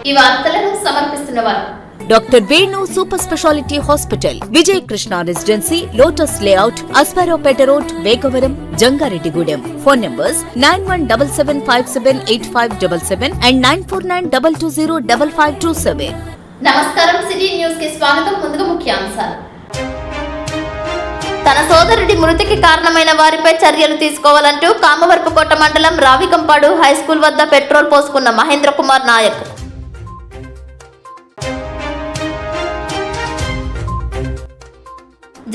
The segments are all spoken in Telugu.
ఈ వార్తలను సమర్పిస్తున్నవారు doctor Venu super speciality hospital, Vijay Krishna residency, lotus layout, Aswaraopeta road, Vegavaram, Jangareddygudem. Phone numbers 9177578577 and 9492205527. నమస్కారం, సిటీ న్యూస్ కి స్వాగతం. ముందుగా ముఖ్యాంశాలు. తన సోదరుడి మృతికి కారణమైన వారిపై చర్యలు తీసుకోవాలంటూ కామవరపుకోట మండలం రావికంపాడు హైస్కూల్ వద్ద పెట్రోల్ పోసుకున్న మహేంద్ర కుమార్ నాయక్.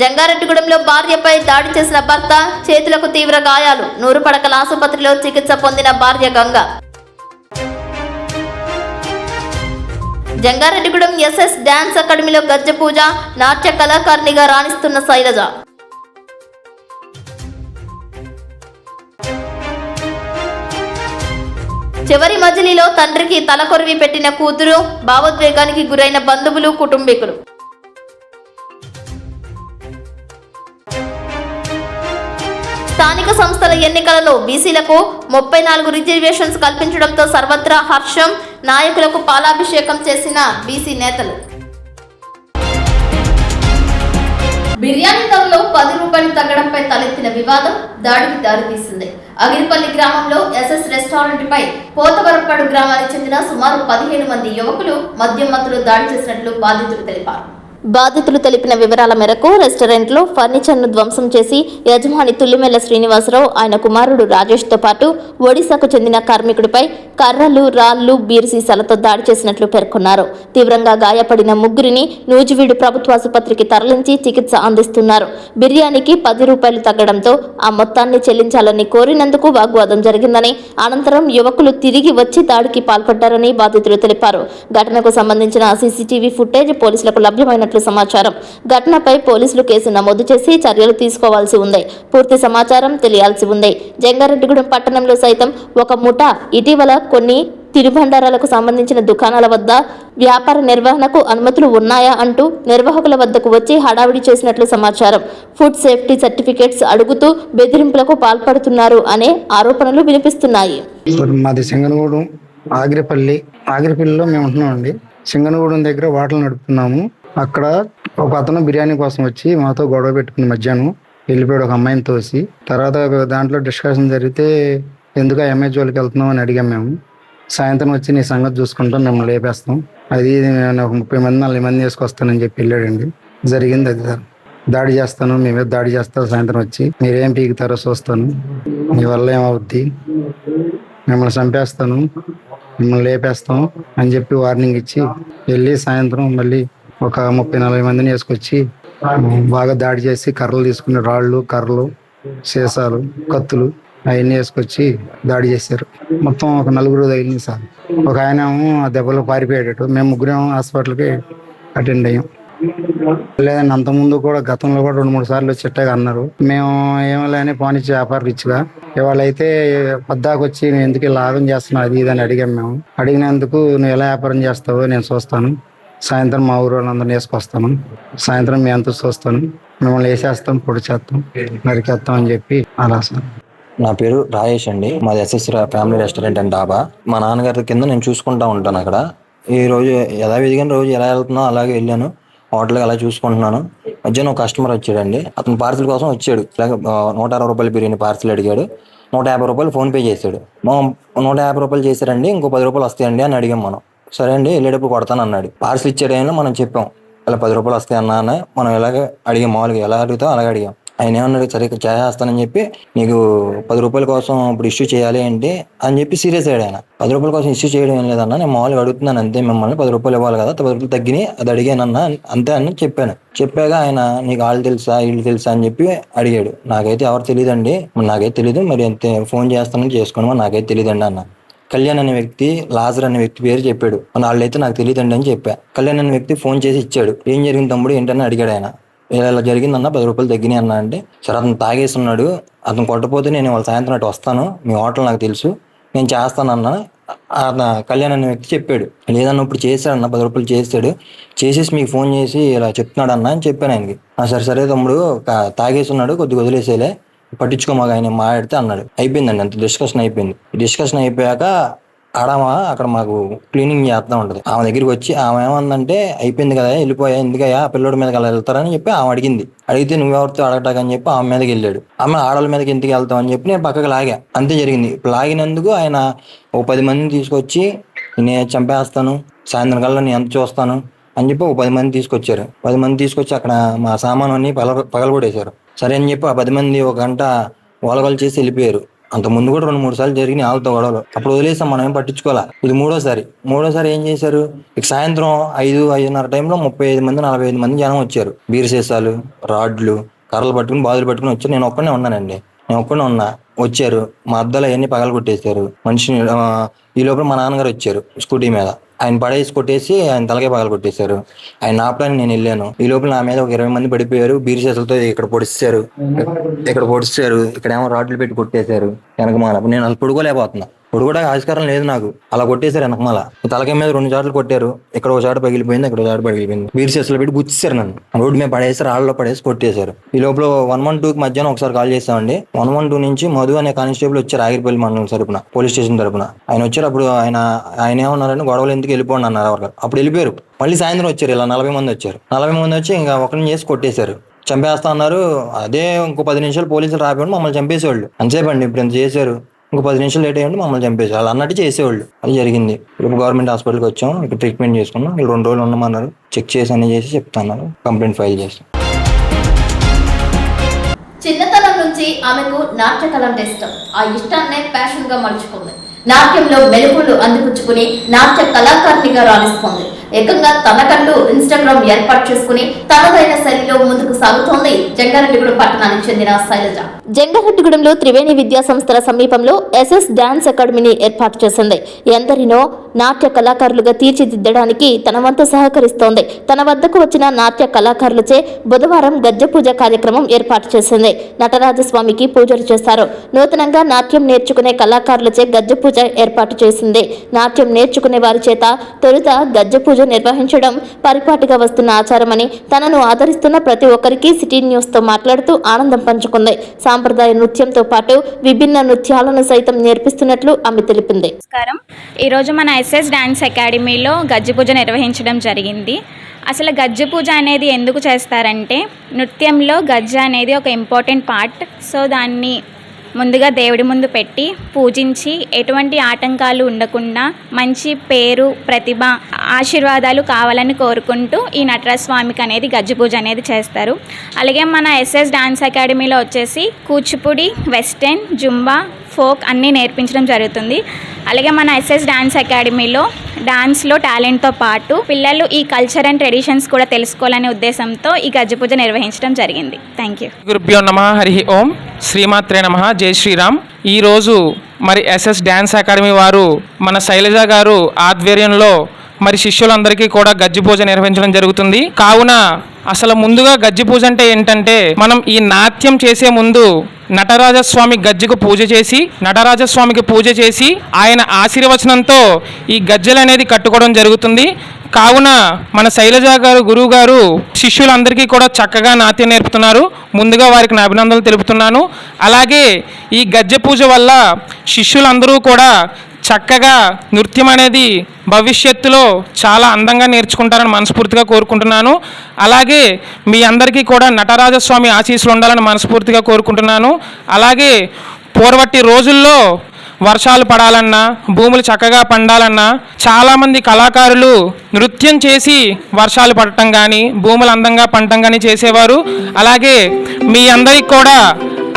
జంగారెడ్డిగూడెంలో భార్యపై దాడి చేసిన భర్త, చేతులకు తీవ్ర గాయాలు, నూరుపడకల ఆసుపత్రిలో చికిత్స పొందిన భార్య గంగ. జంగారెడ్డిగూడెం ఎస్ఎస్ డాన్స్ అకాడమీలో గజ్జ పూజ, నాట్య కళాకారిణిగా రాణిస్తున్న శైలజ. చివరి మజిలీలో తండ్రికి తలకొరివి పెట్టిన కూతురు, భావోద్వేగానికి గురైన బంధువులు, కుటుంబీకులు. స్థానిక సంస్థల ఎన్నికలలో బీసీలకు 34 రిజర్వేషన్స్ కల్పించడంతో సర్వత్రా హర్షం, నాయకులకు పాలాభిషేకం చేసిన బీసీ నేతలు. బిర్యానీ ధరలో 10 రూపాయలు తగ్గడంపై తలెత్తిన వివాదం దాడికి దారితీసింది. అగిరిపల్లి గ్రామంలో ఎస్ఎస్ రెస్టారెంట్ పై పోతవరపాడు గ్రామానికి చెందిన సుమారు 15 మంది యువకులు మద్యం మత్తులో దాడి చేసినట్లు బాధితులు తెలిపారు. బాధితులు తెలిపిన వివరాల మేరకు రెస్టారెంట్లో ఫర్నిచర్ను ధ్వంసం చేసి యజమాని తుల్లిమెల్ల శ్రీనివాసరావు, ఆయన కుమారుడు రాజేష్తో పాటు ఒడిశాకు చెందిన కార్మికుడిపై కర్రలు, రాళ్లు, బీర్ సీసాలతో దాడి చేసినట్లు పేర్కొన్నారు. తీవ్రంగా గాయపడిన ముగ్గురిని నూజివీడు ప్రభుత్వ ఆసుపత్రికి తరలించి చికిత్స అందిస్తున్నారు. బిర్యానీకి 10 రూపాయలు తగ్గడంతో ఆ మొత్తాన్ని చెల్లించాలని కోరినందుకు వాగ్వాదం జరిగిందని, అనంతరం యువకులు తిరిగి వచ్చి దాడికి పాల్పడ్డారని బాధితులు తెలిపారు. ఘటనకు సంబంధించిన సీసీటీవీ ఫుటేజ్ పోలీసులకు లభ్యమైన సమాచారం. ఘటనపై పోలీసులు కేసు నమోదు చేసి చర్యలు తీసుకోవాల్సి ఉంది. పూర్తి సమాచారం తెలియాల్సి ఉంది. జంగారెడ్డిగూడెం పట్టణంలో సైతం ఒక ముఠా ఇటీవల కొన్ని తినుబండారాలకు సంబంధించిన దుకాణాల వద్ద వ్యాపార నిర్వహణకు అనుమతులు ఉన్నాయా అంటూ నిర్వాహకుల వద్దకు వచ్చి హడావిడి చేసినట్లు సమాచారం. ఫుడ్ సేఫ్టీ సర్టిఫికేట్స్ అడుగుతూ బెదిరింపులకు పాల్పడుతున్నారు అనే ఆరోపణలు వినిపిస్తున్నాయి. మాది సింగనగూడెం ఆగిరిపల్లిలో మేము ఉంటున్నామండి. సింగనగూడెం దగ్గర హోటల్ నడుపుతున్నాము. అక్కడ ఒక అతను బిర్యానీ కోసం వచ్చి మాతో గొడవ పెట్టుకుని మధ్యాహ్నం వెళ్ళిపోయాడు, ఒక అమ్మాయిని తోసి. తర్వాత దాంట్లో డిస్కషన్ జరిగితే ఎందుకు ఎంఏ జోలికి వెళ్తున్నాం అని అడిగాం మేము. సాయంత్రం వచ్చి నీ సంగతి చూసుకుంటాం, మిమ్మల్ని లేపేస్తాం, అది నేను ఒక 30 మంది 40 మంది వేసుకొస్తానని చెప్పి వెళ్ళాడండి. జరిగింది అది. దాడి చేస్తాను, మీ మీద దాడి చేస్తాను, సాయంత్రం వచ్చి మీరేం పీకుతారో చూస్తాను, మీ వల్ల ఏమవుద్ది, మిమ్మల్ని చంపేస్తాను, మిమ్మల్ని లేపేస్తాం అని చెప్పి వార్నింగ్ ఇచ్చి వెళ్ళి సాయంత్రం మళ్ళీ ఒక 30-40 మందిని వేసుకొచ్చి బాగా దాడి చేసి కర్రలు తీసుకుని, రాళ్ళు, కర్రలు, సీసాలు, కత్తులు అవన్నీ వేసుకొచ్చి దాడి చేశారు. మొత్తం ఒక 4 తగిలింది సార్. ఒక ఆయన ఏమో ఆ దెబ్బలో పారిపోయాడు. మేము ముగ్గురేమో హాస్పిటల్కి అటెండ్ అయ్యాం. లేదండి, అంతకుముందు కూడా గతంలో కూడా 2-3 సార్లు వచ్చేట్టుగా అన్నారు. మేము ఏమో లేని పానిచ్చి వ్యాపారం ఇచ్చిగా ఇవాళైతే పద్దాకు వచ్చి నేను ఎందుకు ఇలా లాభం చేస్తున్నావు అది ఇది అని అడిగాం. మేము అడిగినందుకు నువ్వు ఎలా వ్యాపారం చేస్తావో నేను చూస్తాను, సాయంత్రం మా ఊరు వాళ్ళందరినీ వేసుకొస్తాను, సాయంత్రం మీ అంతా చూస్తాను, మిమ్మల్ని వేసేస్తాం, పొడి చేస్తాం, నరికేస్తాం అని చెప్పి అలా సార్. నా పేరు రాజేష్ అండి. మాది ఎస్ఎస్ ఫ్యామిలీ రెస్టారెంట్ అండ్ డాబా. మా నాన్నగారి కింద నేను చూసుకుంటా ఉంటాను అక్కడ. ఈ రోజు యథావిధిగా రోజు ఎలా వెళ్తున్నావు అలాగే వెళ్ళాను. హోటల్కి అలా చూసుకుంటున్నాను. మధ్యాహ్నం ఒక కస్టమర్ వచ్చాడండి. అతను పార్సిల్ కోసం వచ్చాడు. 160 రూపాయల బిర్యానీ పార్సిల్ అడిగాడు. 150 రూపాయలు ఫోన్పే చేశాడు. 150 రూపాయలు చేశారండి, ఇంకో 10 రూపాయలు వస్తాయండి అని అడిగాం మనం. సరే అండి వెళ్ళేటప్పుడు కొడతాను అన్నాడు. పార్సిల్ ఇచ్చే టైంలో మనం చెప్పాం ఇలా 10 రూపాయలు వస్తాయి అన్నా అని. మనం ఎలాగ అడిగాం, మామూలుగా ఎలా అడుగుతాం అలాగే అడిగాం. ఆయన ఏమన్నాడు, సరే చేస్తానని చెప్పి నీకు 10 రూపాయల కోసం ఇప్పుడు ఇష్యూ చేయాలి ఏంటి అని చెప్పి సీరియస్ అయ్యాడు ఆయన. 10 రూపాయల కోసం ఇష్యూ చేయడం ఏం లేదన్నా, నేను మామూలుగా అడుగుతున్నాను అంతే, మిమ్మల్ని 10 రూపాయలు ఇవ్వాలి కదా, 10 రూపాయలు తగ్గినాయి అది అడిగానన్నా అంతే అని చెప్పాను. చెప్పాక ఆయన నీకు వాళ్ళు తెలుసా వీళ్ళు తెలుసా అని చెప్పి అడిగాడు. నాకైతే ఎవరు తెలియదండి, నాకైతే తెలీదు, మరి అంతే ఫోన్ చేస్తానని చేసుకోను, నాకైతే తెలియదండి అన్న. కళ్యాణ్ అనే వ్యక్తి, లాజర్ అనే వ్యక్తి పేరు చెప్పాడు. వాళ్ళైతే నాకు తెలియదండి అని చెప్పా. కళ్యాణ్ అనే వ్యక్తి ఫోన్ చేసి ఇచ్చాడు. ఏం జరిగింది తమ్ముడు ఏంటని అడిగాడు ఆయన. ఇలా జరిగిందన్న 10 రూపాయలు తగ్గినాయి అన్న అంటే, సరే అతను తాగేస్తున్నాడు, అతను కొట్టపోతే నేను వాళ్ళ సాయంత్రం అటు వస్తాను, మీ హోటల్ నాకు తెలుసు, నేను చేస్తానన్నా కళ్యాణ్ అనే వ్యక్తి చెప్పాడు. లేదన్న ఇప్పుడు చేశాడన్న 10 రూపాయలు చేశాడు, చేసేసి మీకు ఫోన్ చేసి ఇలా చెప్తున్నాడు అన్న అని చెప్పాను ఆయనకి. సరే సరే తమ్ముడు తాగేస్తున్నాడు కొద్దిగా వదిలేసేలే, పట్టించుకోమాగా ఆయన మాట్లాడితే అన్నాడు. అయిపోయిందండి, అంత డిస్కషన్ అయిపోయింది. డిస్కషన్ అయిపోయాక ఆడమా అక్కడ మాకు క్లీనింగ్ చేస్తూ ఉంటుంది. ఆమె దగ్గరికి వచ్చి ఆమె ఏమందంటే అయిపోయింది కదా వెళ్ళిపోయా, ఎందుకయ్యా ఆ పిల్లోడి మీదకి అలా వెళ్తారని చెప్పి ఆమె అడిగింది. అడిగితే నువ్వెవరితో అడగటాకని చెప్పి ఆమె మీదకి వెళ్ళాడు. ఆమె ఆడవాళ్ళ మీదకి ఎందుకు వెళ్తావు అని చెప్పి నేను పక్కకి లాగా. అంతే జరిగింది. లాగినందుకు ఆయన ఓ 10 మందిని తీసుకొచ్చి నేను చంపేస్తాను, సాయంత్రం కల్లా నేను ఎంత చూస్తాను అని చెప్పి ఓ 10 మంది తీసుకొచ్చారు. 10 మంది తీసుకొచ్చి అక్కడ మా సామాను అన్ని పగలగొట్టేశారు. సరే అని చెప్పి ఆ 10 మంది 1 గంట ఓలగోలు చేసి వెళ్ళిపోయారు. అంత ముందు కూడా 2-3 సార్లు జరిగినాయి వాళ్ళతో గొడవలు. అప్పుడు వదిలేసాం, మనం ఏం పట్టించుకోవాలా. ఇది మూడోసారి ఏం చేశారు, ఇక సాయంత్రం 5-5:30 టైంలో 35 మంది 45 మంది జనం వచ్చారు. బీర్ సీసాలు, రాడ్లు, కర్రలు పట్టుకుని బాదులు పట్టుకుని వచ్చారు. నేను ఒక్కనే ఉన్నానండి, వచ్చారు. మా అద్దాలు అవన్నీ పగలు కొట్టేశారు. మనిషిని ఈ లోపల మా నాన్నగారు వచ్చారు స్కూటీ మీద. ఆయన పడేసి కొట్టేసి ఆయన తలకే పగలు కొట్టేశారు. ఆయన ఆపడానికి నేను వెళ్ళాను. ఈ లోపల నా మీద ఒక 20 మంది పడిపోయారు. బీర్ సీసాలతో ఇక్కడ పొడిచారు, ఇక్కడ ఏమో రాడ్లు పెట్టి కొట్టేశారు వెనకమాల. నేను అసలు పొడుకోలేకపోతున్నా, పొడుకోవడానికి ఆస్కారం లేదు నాకు. అలా కొట్టేశారు వెనకమాల. తలకాయ మీద 2 చోట్ల కొట్టారు. ఇక్కడ ఒక చోట పగిలిపోయింది, అక్కడ ఒక చోట పగిలిపోయింది. బీర్ సీసాలు పెట్టి గుచ్చేశారు నన్ను. రోడ్డు మీద పడేసి రాళ్ళలో పడేసి కొట్టేశారు. ఈ లోపల 112కి మధ్యాహ్నం ఒకసారి కాల్ చేస్తామండి. 112 నుంచి మధు అనే కానిస్టేబుల్ వచ్చారు, ఆగిరిపల్లి మండలం తరపున, పోలీస్ స్టేషన్ తరపున. ఆయన వచ్చారు. అప్పుడు ఆయన ఏమన్నారని గొడవలు ఎందుకు వెళ్ళిపోండి అన్నారు ఎవరు. అప్పుడు వెళ్ళిపోయారు. మళ్ళీ సాయంత్రం వచ్చారు, ఇలా 40 మంది వచ్చారు. 40 మంది వచ్చి ఇంకా ఒకరిని చేసి కొట్టేశారు, చంపేస్తా అన్నారు. అదే ఇంకో 10 నిమిషాలు పోలీసులు రాబోండి మమ్మల్ని చంపేసేవాళ్ళు. అంతసేపండి ఇప్పుడు ఎంత చేశారు, ఇంకో 10 నిమిషాలు లేట్ అయ్యండి మమ్మల్ని చంపేశారు. వాళ్ళు అన్నట్టు చేసేవాళ్ళు. అది జరిగింది. ఇప్పుడు గవర్నమెంట్ హాస్పిటల్కి వచ్చాం, ఇక్కడ ట్రీట్మెంట్ చేసుకున్నాం. వీళ్ళు 2 రోజులు ఉండమన్నారు. చెక్ చేసి అన్నీ చేసి చెప్తున్నారు, కంప్లైంట్ ఫైల్ చేస్తాం. చిన్నతనం నుంచి ఆమెకు నాట్యకళ అంటే ఇష్టం. ఆ ఇష్టాన్నే ప్యాషన్ గా మలుచుకుంది. నాట్యంలో మెలుగులు అందిపుచ్చుకుని నాట్య కళాకారిణిగా రాణిస్తోంది. ఏకంగా తనకంటూ ఇన్స్టాగ్రామ్ ఏర్పాటు చేసుకుని తనదైన శైలిలో ముందుకు సాగుతోంది జంగారెడ్డిగూడెం పట్టణానికి చెందిన శైలజ. జంగారెడ్డిగూడెంలో త్రివేణి విద్యా సంస్థల సమీపంలో ఎస్ఎస్ డాన్స్ అకాడమీని ఏర్పాటు చేసింది. ఎందరినో నాట్య కళాకారులుగా తీర్చిదిద్దడానికి తన వంతు సహకరిస్తోంది. తన వద్దకు వచ్చిన నాట్య కళాకారులచే బుధవారం గజ్జె పూజ కార్యక్రమం ఏర్పాటు చేసింది. నటరాజస్వామికి పూజలు చేశారు. నూతనంగా నాట్యం నేర్చుకునే కళాకారులచే గజ్జె పూజ ఏర్పాటు చేసింది. నాట్యం నేర్చుకునే వారి చేత తొలుత గజ్జె పూజ నిర్వహించడం పరిపాటిగా వస్తున్న ఆచారమని, తనను ఆదరిస్తున్న ప్రతి ఒక్కరికి సిటీ న్యూస్ తో మాట్లాడుతూ ఆనందం పంచుకుంది. సాంప్రదాయ నృత్యంతో పాటు విభిన్న నృత్యాలను సైతం నేర్పిస్తున్నట్లు ఆమె తెలిపింది. నమస్కారం. ఈరోజు మన ఎస్ఎస్ డాన్స్ అకాడమీలో గజ్జె పూజ నిర్వహించడం జరిగింది. అసలు గజ్జె పూజ అనేది ఎందుకు చేస్తారంటే, నృత్యంలో గజ్జె అనేది ఒక ఇంపార్టెంట్ పార్ట్. సో దాన్ని ముందుగా దేవుడి ముందు పెట్టి పూజించి ఎటువంటి ఆటంకాలు ఉండకుండా మంచి పేరు, ప్రతిభ, ఆశీర్వాదాలు కావాలని కోరుకుంటూ ఈ నటరాజ స్వామికి అనేది గజ్జె పూజ అనేది చేస్తారు. అలాగే మన ఎస్ఎస్ డాన్స్ అకాడమీలో వచ్చేసి కూచిపూడి, వెస్టర్న్, జుంబా, ఫోక్ అన్నీ నేర్పించడం జరుగుతుంది. అలాగే మన ఎస్ఎస్ డాన్స్ అకాడమీలో డాన్స్లో టాలెంట్తో పాటు పిల్లలు ఈ కల్చర్ అండ్ ట్రెడిషన్స్ కూడా తెలుసుకోవాలనే ఉద్దేశంతో ఈ గజ్జె పూజ నిర్వహించడం జరిగింది. Thank you. గురుభ్యో నమః. హరి ఓం. శ్రీమాత్రే నమః. జై శ్రీరామ్. ఈరోజు మరి ఎస్ఎస్ డాన్స్ అకాడమీ వారు మన శైలజ గారు ఆధ్వర్యంలో మరి శిష్యులందరికీ కూడా గజ్జె పూజ నిర్వహించడం జరుగుతుంది. కావున అసలు ముందుగా గజ్జె పూజ అంటే ఏంటంటే, మనం ఈ నాట్యం చేసే ముందు నటరాజస్వామి గజ్జెకు నటరాజస్వామికి పూజ చేసి ఆయన ఆశీర్వచనంతో ఈ గజ్జెలు అనేది కట్టుకోవడం జరుగుతుంది. కావున మన శైలజ గారు గురువు గారు శిష్యులందరికీ కూడా చక్కగా నాట్యం నేర్పుతున్నారు. ముందుగా వారికి నా అభినందనలు తెలుపుతున్నాను. అలాగే ఈ గజ్జె పూజ వల్ల శిష్యులందరూ కూడా చక్కగా నృత్యం అనేది భవిష్యత్తులో చాలా అందంగా నేర్చుకుంటారని మనస్ఫూర్తిగా కోరుకుంటున్నాను. అలాగే మీ అందరికీ కూడా నటరాజస్వామి ఆశీస్సులు ఉండాలని మనస్ఫూర్తిగా కోరుకుంటున్నాను. అలాగే పూర్వటి రోజుల్లో వర్షాలు పడాలన్నా, భూములు చక్కగా పండాలన్నా చాలామంది కళాకారులు నృత్యం చేసి వర్షాలు పడటం కానీ, భూములు అందంగా పండటం కానీ చేసేవారు. అలాగే మీ అందరికీ కూడా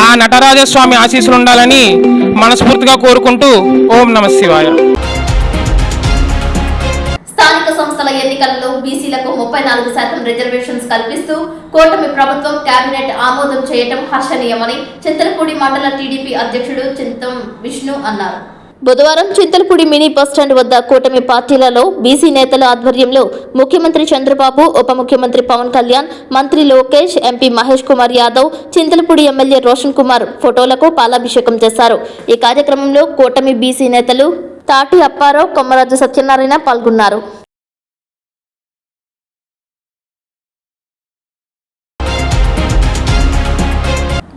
ఆ నటరాజస్వామి ఆశీస్సులు ఉండాలని మనస్ఫూర్తిగా కోరుకుంటూ ఓం నమః శివాయ. స్థానిక సంస్థల ఎన్నికల్లో బీసీలకు 34% రిజర్వేషన్స్ కల్పిస్తూ కూటమి ప్రభుత్వం కేబినెట్ ఆమోదం చేయడం హర్షణీయమని చింతలపూడి మండల టీడీపీ అధ్యక్షుడు చింతం విష్ణు అన్నారు. బుధవారం చింతలపూడి మినీ బస్టాండ్ వద్ద కూటమి పార్టీలలో బీసీ నేతల ఆధ్వర్యంలో ముఖ్యమంత్రి చంద్రబాబు, ఉప ముఖ్యమంత్రి పవన్ కళ్యాణ్, మంత్రి లోకేష్, ఎంపీ మహేష్ కుమార్ యాదవ్, చింతలపూడి ఎమ్మెల్యే రోషన్ కుమార్ ఫోటోలకు పాలాభిషేకం చేశారు. ఈ కార్యక్రమంలో కూటమి బీసీ నేతలు తాటి అప్పారావు, కొమ్మరాజు సత్యనారాయణ పాల్గొన్నారు.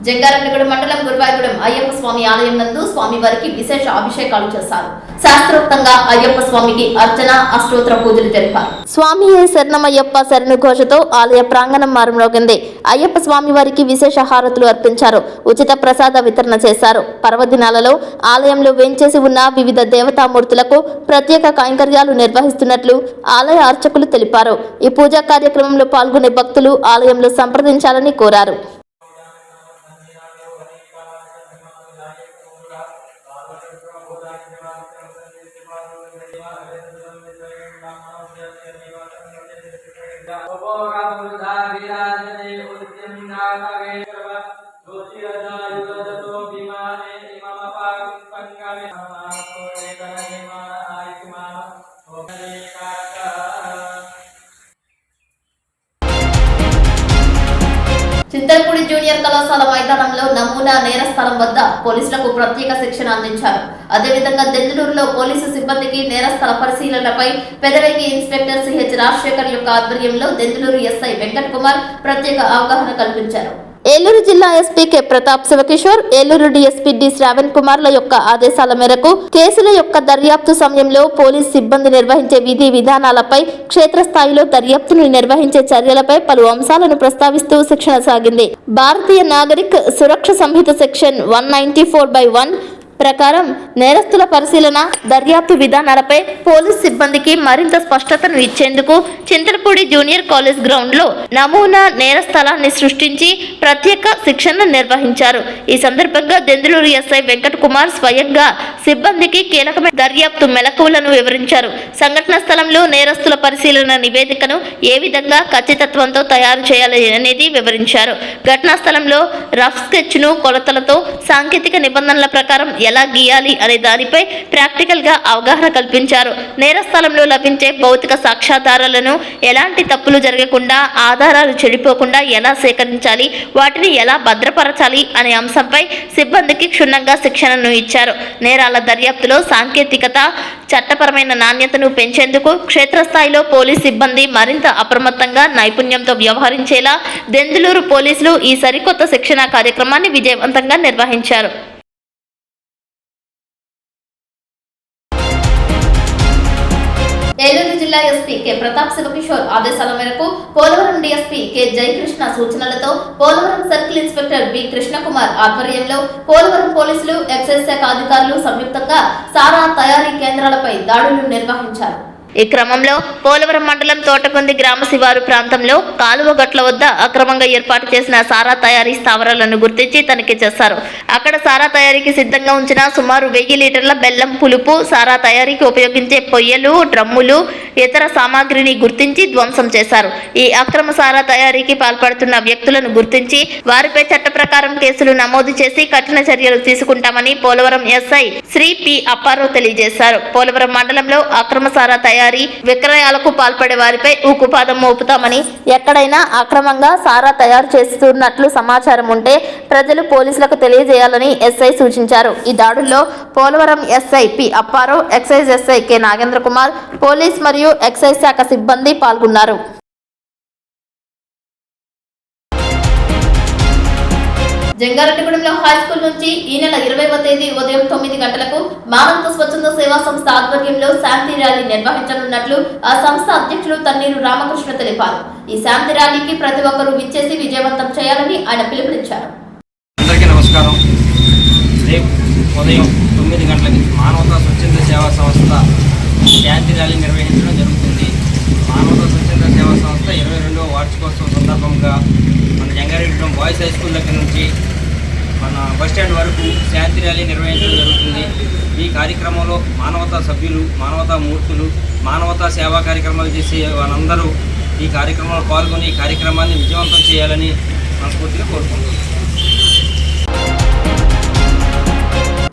జంగారెడ్డిగూడెం మండలం గురువాయూగూడెం అయ్యప్ప స్వామి ఆలయం నందు స్వామివారికి విశేష అభిషేకాలు చేశారు. శాస్త్రోక్తంగా అయ్యప్ప స్వామికి అర్చన అష్టోత్తర పూజలు జరిపారు. స్వామి శరణమయ్యప్ప శరణు ఘోషతో ఆలయ ప్రాంగణం మారుమోగింది. అయ్యప్ప స్వామి వారికి విశేష హారతులు అర్పించారు. ఉచిత ప్రసాద వితరణ చేశారు. పర్వదినాలలో ఆలయంలో వేంచేసి ఉన్న వివిధ దేవతామూర్తులకు ప్రత్యేక కైంకర్యాలు నిర్వహిస్తున్నట్లు ఆలయ అర్చకులు తెలిపారు. ఈ పూజా కార్యక్రమంలో పాల్గొనే భక్తులు ఆలయంలో సంప్రదించాలని కోరారు. చింతలపూడి జూనియర్ కళాశాల మైదానంలో నమూనా నేర స్థలం వద్ద పోలీసులకు ప్రత్యేక శిక్షణ అందించారు. అదేవిధంగా దెందులూరులో పోలీసు సిబ్బందికి నేర స్థల పరిశీలనపై పెదవేగి ఇన్స్పెక్టర్ సిహెచ్ రాజశేఖర్ యొక్క ఆధ్వర్యంలో దెందులూరు ఎస్ఐ వెంకట్ కుమార్ ప్రత్యేక అవగాహన కల్పించారు. ఏలూరు జిల్లా SP K Pratap Sivakishore, Eluru DSP D Sravan కుమార్ల యొక్క ఆదేశాల మేరకు కేసుల యొక్క దర్యాప్తు సమయంలో పోలీస్ సిబ్బంది నిర్వహించే విధి విధానాలపై, క్షేత్రస్థాయిలో దర్యాప్తును నిర్వహించే చర్యలపై పలు అంశాలను ప్రస్తావిస్తూ శిక్షణ సాగింది. భారతీయ నాగరిక్ సురక్ష సంహిత సెక్షన్ 194/1 ప్రకారం నేరస్తుల పరిశీలన, దర్యాప్తు విధానాలపై పోలీస్ సిబ్బందికి మరింత స్పష్టతను ఇచ్చేందుకు చింతలపూడి జూనియర్ కాలేజ్ గ్రౌండ్ లో నమూనా నేర స్థలాన్ని సృష్టించి ప్రత్యేక శిక్షణ నిర్వహించారు. ఈ సందర్భంగా దెందులూరు ఎస్ఐ వెంకట్ కుమార్ స్వయంగా సిబ్బందికి కీలకమైన దర్యాప్తు మెలకువలను వివరించారు. సంఘటన స్థలంలో నేరస్తుల పరిశీలన నివేదికను ఏ విధంగా ఖచ్చితత్వంతో తయారు చేయాలి అనేది వివరించారు. ఘటనా స్థలంలో రఫ్ స్కెచ్ ను కొలతలతో సాంకేతిక నిబంధనల ప్రకారం ఎలా గీయాలి అనే దానిపై ప్రాక్టికల్ గా అవగాహన కల్పించారు. నేర స్థలంలో లభించే భౌతిక సాక్ష్యాధారాలను ఎలాంటి తప్పులు జరగకుండా, ఆధారాలు చెడిపోకుండా ఎలా సేకరించాలి, వాటిని ఎలా భద్రపరచాలి అనే అంశంపై సిబ్బందికి క్షుణ్ణంగా శిక్షణను ఇచ్చారు. నేరాల దర్యాప్తులో సాంకేతికత, చట్టపరమైన నాణ్యతను పెంచేందుకు క్షేత్రస్థాయిలో పోలీస్ సిబ్బంది మరింత అప్రమత్తంగా, నైపుణ్యంతో వ్యవహరించేలా దెందులూరు పోలీసులు ఈ సరికొత్త శిక్షణ కార్యక్రమాన్ని విజయవంతంగా నిర్వహించారు. ఏలూరు జిల్లా ఎస్పీ కె ప్రతాప్ శివకిషోర్ ఆదేశాల మేరకు పోలవరం డీఎస్పీ కె జయకృష్ణ సూచనలతో Polavaram circle inspector B Krishnakumar ఆధ్వర్యంలో పోలవరం పోలీసులు, ఎక్సైజ్ శాఖ అధికారులు సంయుక్తంగా సారా తయారీ కేంద్రాలపై దాడులు నిర్వహించారు. ఈ క్రమంలో పోలవరం మండలం తోటకొంది గ్రామ శివారు ప్రాంతంలో కాలువ గట్ల వద్ద అక్రమంగా ఏర్పాటు చేసిన సారా తయారీ స్థావరాలను గుర్తించి తనిఖీ చేశారు. అక్కడ సారా తయారీకి సిద్ధంగా ఉంచిన సుమారు 1000 లీటర్ల బెల్లం పులుపు, సారా తయారీకి ఉపయోగించే పొయ్యలు, డ్రమ్ములు, ఇతర సామాగ్రిని గుర్తించి ధ్వంసం చేశారు. ఈ అక్రమ సారా తయారీకి పాల్పడుతున్న వ్యక్తులను గుర్తించి వారిపై చట్ట ప్రకారం కేసులు నమోదు చేసి కఠిన చర్యలు తీసుకుంటామని పోలవరం ఎస్ఐ శ్రీ పి అప్పారావు తెలియజేశారు. పోలవరం మండలంలో అక్రమ సారా తయారీ, విక్రయాలకు పాల్పడే వారిపై ఉక్కుపాదం మోపుతామని, ఎక్కడైనా అక్రమంగా సారా తయారు చేస్తున్నట్లు సమాచారం ఉంటే ప్రజలు పోలీసులకు తెలియజేయాలని ఎస్ఐ సూచించారు. ఈ దాడుల్లో Polavaram SI P Apparao, excise SI K Nagendra Kumar, police మరియు ఎక్సైజ్ శాఖ సిబ్బంది పాల్గొన్నారు. జంగారెడ్డిగూడెంలో హైస్కూల్ నుంచి ఈ నెల 20వ తేదీ ఉదయం 9 గంటలకు మానవత స్వచ్ఛంద సేవా సంస్థ ఆధ్వర్యంలో శాంతి ర్యాలీ నిర్వహించనున్నట్లు ఆ సంస్థ అధ్యక్షులు తన్నీరు రామకృష్ణ తెలిపారు. ఈ శాంతి ర్యాలీకి ప్రతి ఒక్కరూ విచ్చేసి విజయవంతం చేయాలని ఆయన పిలుపునిచ్చారు. అందరికీ నమస్కారం. రేపు ఉదయం 9 గంటలకి మానవత స్వచ్ఛంద సేవా సంస్థ శాంతి ర్యాలీ నిర్వహించడం జరుగుతుంది. మానవత స్వచ్ఛంద సేవా సంస్థ 22వ వార్షికోత్సవం సందర్భంగా మన జంగారెడ్డిగూడెం బాయ్స్ హై స్కూల్ దగ్గర నుంచి మన బస్ స్టాండ్ వరకు శాంతి ర్యాలీ నిర్వహించడం జరుగుతుంది. ఈ కార్యక్రమంలో మానవతా సభ్యులు, మానవతా మూర్తులు, మానవతా సేవా కార్యక్రమాలు చేసే వాళ్ళందరూ ఈ కార్యక్రమంలో పాల్గొని ఈ కార్యక్రమాన్ని విజయవంతం చేయాలని మనస్ఫూర్తిగా కోరుకుంటున్నాను.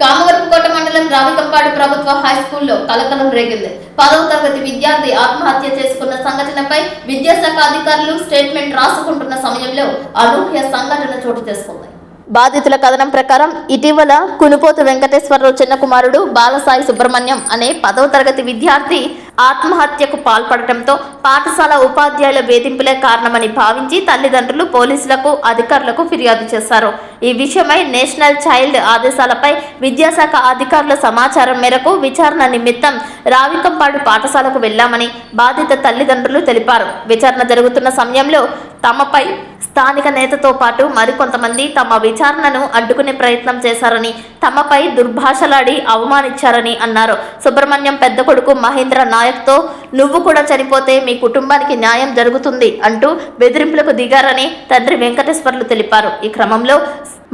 కామవరపుకోట మండలం రావికంపాడు ప్రభుత్వ హైస్కూల్లో కలకలం రేగింది. 10వ తరగతి విద్యార్థి ఆత్మహత్య చేసుకున్న సంఘటనపై విద్యాశాఖ అధికారులు స్టేట్మెంట్ రాసుకుంటున్న సమయంలో అనూహ్య సంఘటన చోటు చేసుకుంది. బాధితుల కథనం ప్రకారం ఇటీవల కునుపోతు వెంకటేశ్వరరావు చిన్న కుమారుడు బాలసాయి సుబ్రహ్మణ్యం అనే 10వ తరగతి విద్యార్థి ఆత్మహత్యకు పాల్పడటంతో పాఠశాల ఉపాధ్యాయుల వేధింపులే కారణమని భావించి తల్లిదండ్రులు పోలీసులకు అధికారులకు ఫిర్యాదు చేశారు. ఈ విషయమై నేషనల్ చైల్డ్ ఆదేశాలపై విద్యాశాఖ అధికారుల సమాచారం మేరకు విచారణ నిమిత్తం రావికంపాడు పాఠశాలకు వెళ్లామని బాధిత తల్లిదండ్రులు తెలిపారు. విచారణ జరుగుతున్న సమయంలో తమపై స్థానిక నేతతో పాటు మరికొంతమంది తమ విచారణను అడ్డుకునే ప్రయత్నం చేశారని, తమపై దుర్భాషలాడి అవమానించారని అన్నారు. సుబ్రహ్మణ్యం పెద్ద కొడుకు మహేంద్ర నాయక్తో నువ్వు కూడా చనిపోతే మీ కుటుంబానికి న్యాయం జరుగుతుంది అంటూ బెదిరింపులకు దిగారని తండ్రి వెంకటేశ్వర్లు తెలిపారు. ఈ క్రమంలో